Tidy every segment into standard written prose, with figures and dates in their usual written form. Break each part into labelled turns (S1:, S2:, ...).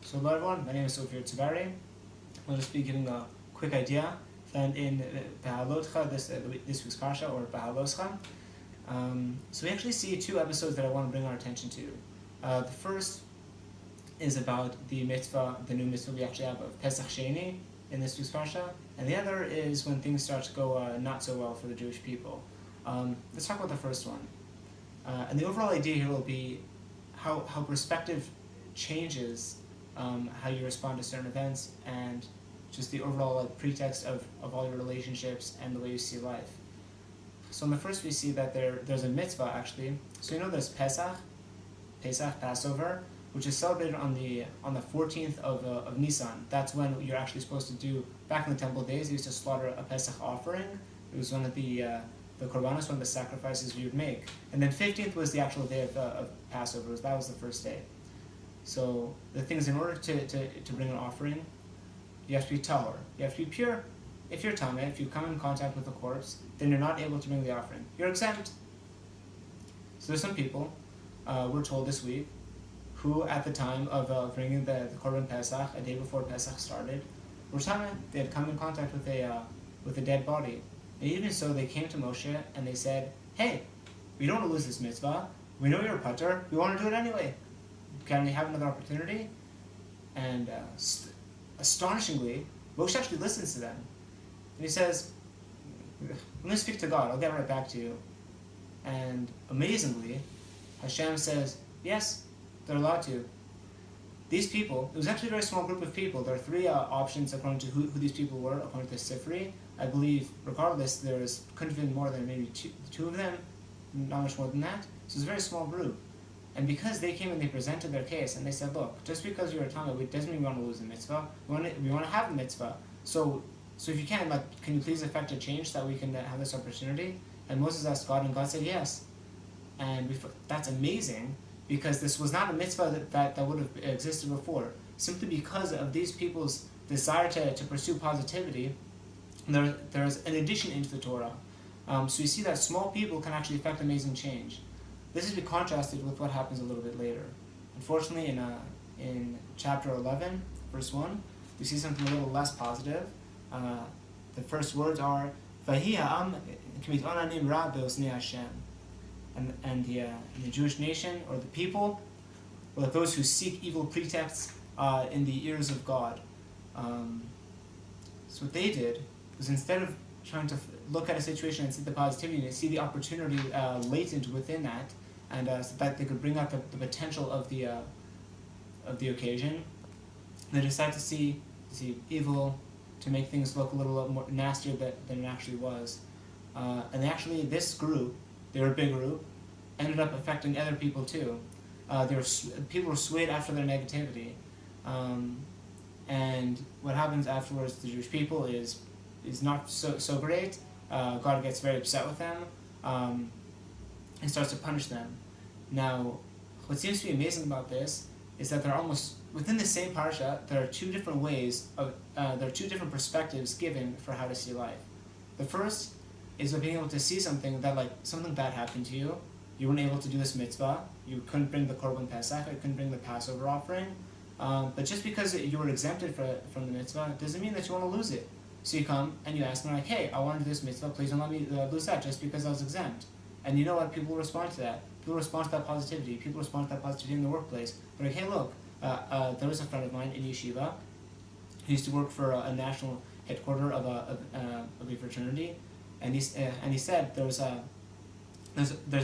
S1: So hello everyone, my name is Ophir Tzagari. I'll just be giving a quick idea that in Beha'alotcha, this week's Parsha, or Beha'alotcha. So we actually see two episodes that I want to bring our attention to. The first is about the mitzvah, the new mitzvah we actually have of Pesach Sheni in this week's Parsha, and the other is when things start to go not so well for the Jewish people. Let's talk about the first one. And the overall idea here will be how perspective changes how you respond to certain events, and just the overall pretext of all your relationships and the way you see life. So in the first we see that there's a mitzvah actually. So there's Pesach, Passover, which is celebrated on the 14th of Nisan. That's when you're actually supposed to do, back in the temple days, they used to slaughter a Pesach offering. It was one of the korbanos, one of the sacrifices you would make. And then 15th was the actual day of Passover. That was the first day. So the thing is, in order to bring an offering, you have to be tahor. You have to be pure. If you're tameh, if you come in contact with a corpse, then you're not able to bring the offering. You're exempt. So there's some people, we're told this week, who at the time of bringing the korban Pesach, a day before Pesach started, were tameh. They had come in contact with a dead body. And even so, they came to Moshe and they said, "Hey, we don't want to lose this mitzvah. We know you're a patur. We want to do it anyway. Can we have another opportunity?" And astonishingly, Moshe actually listens to them. And he says, "Let me speak to God. I'll get right back to you." And amazingly, Hashem says, yes, they're allowed to. These people, it was actually a very small group of people. There are three options according to who these people were, according to Sifri. I believe, regardless, couldn't have been more than maybe two of them, not much more than that. So it's a very small group. And because they came and they presented their case, and they said, "Look, just because you're a tameh, it doesn't mean we want to lose the mitzvah. We want to have the mitzvah. So if you can you please effect a change so that we can have this opportunity?" And Moses asked God, and God said yes. And that's amazing, because this was not a mitzvah that would have existed before. Simply because of these people's desire to pursue positivity, there's an addition into the Torah. So you see that small people can actually effect amazing change. This is to be contrasted with what happens a little bit later. Unfortunately, in chapter 11, verse 1, we see something a little less positive. The first words are, "Vahi ha'am k'mit'onanim ra be'oznei Hashem." And the Jewish nation, or the people, were like those who seek evil pretexts in the ears of God. So what they did was, instead of trying to look at a situation and see the positivity and see the opportunity latent within that, and so that they could bring out the potential of the occasion, they decided to see evil, to make things look a little more nastier than it actually was. And this group, they were a big group, ended up affecting other people too. People were swayed after their negativity. And what happens afterwards to the Jewish people is not so great. God gets very upset with them and starts to punish them. Now, what seems to be amazing about this is that they're almost within the same parsha. There are two different ways there are two different perspectives given for how to see life. The first is by being able to see something bad happened to you. You weren't able to do this mitzvah. You couldn't bring the korban Pesach. You couldn't bring the Passover offering. But just because you were exempted from the mitzvah doesn't mean that you want to lose it. So you come and you ask them, "Hey, I want to do this mitzvah. Please don't let me lose that just because I was exempt." And you know what? People respond to that. People respond to that positivity. People respond to that positivity in the workplace. They're like, "Hey, look, there was a friend of mine in yeshiva who used to work for a national headquarter of a fraternity, and he said there's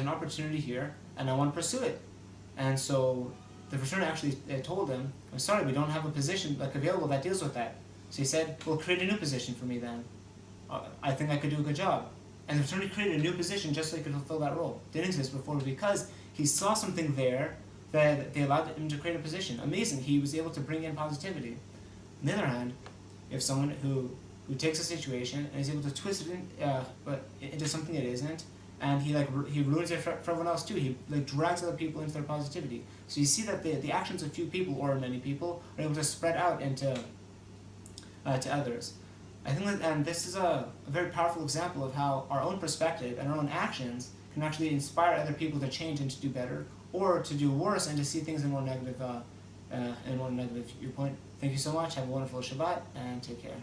S1: an opportunity here, and I want to pursue it." And so the fraternity actually told him, "I'm sorry, we don't have a position available that deals with that." So he said, "Well, create a new position for me then. I think I could do a good job." And the fraternity created a new position just so he could fulfill that role. It didn't exist before, because he saw something there that they allowed him to create a position. Amazing. He was able to bring in positivity. On the other hand, you have someone who takes a situation and is able to twist it into something it isn't, and he ruins it for everyone else too. He drags other people into their positivity. So you see that the actions of few people, or many people, are able to spread out into to others. I think and this is a very powerful example of how our own perspective and our own actions can actually inspire other people to change and to do better, or to do worse and to see things in more negative negative viewpoint. Thank you so much. Have a wonderful Shabbat and take care.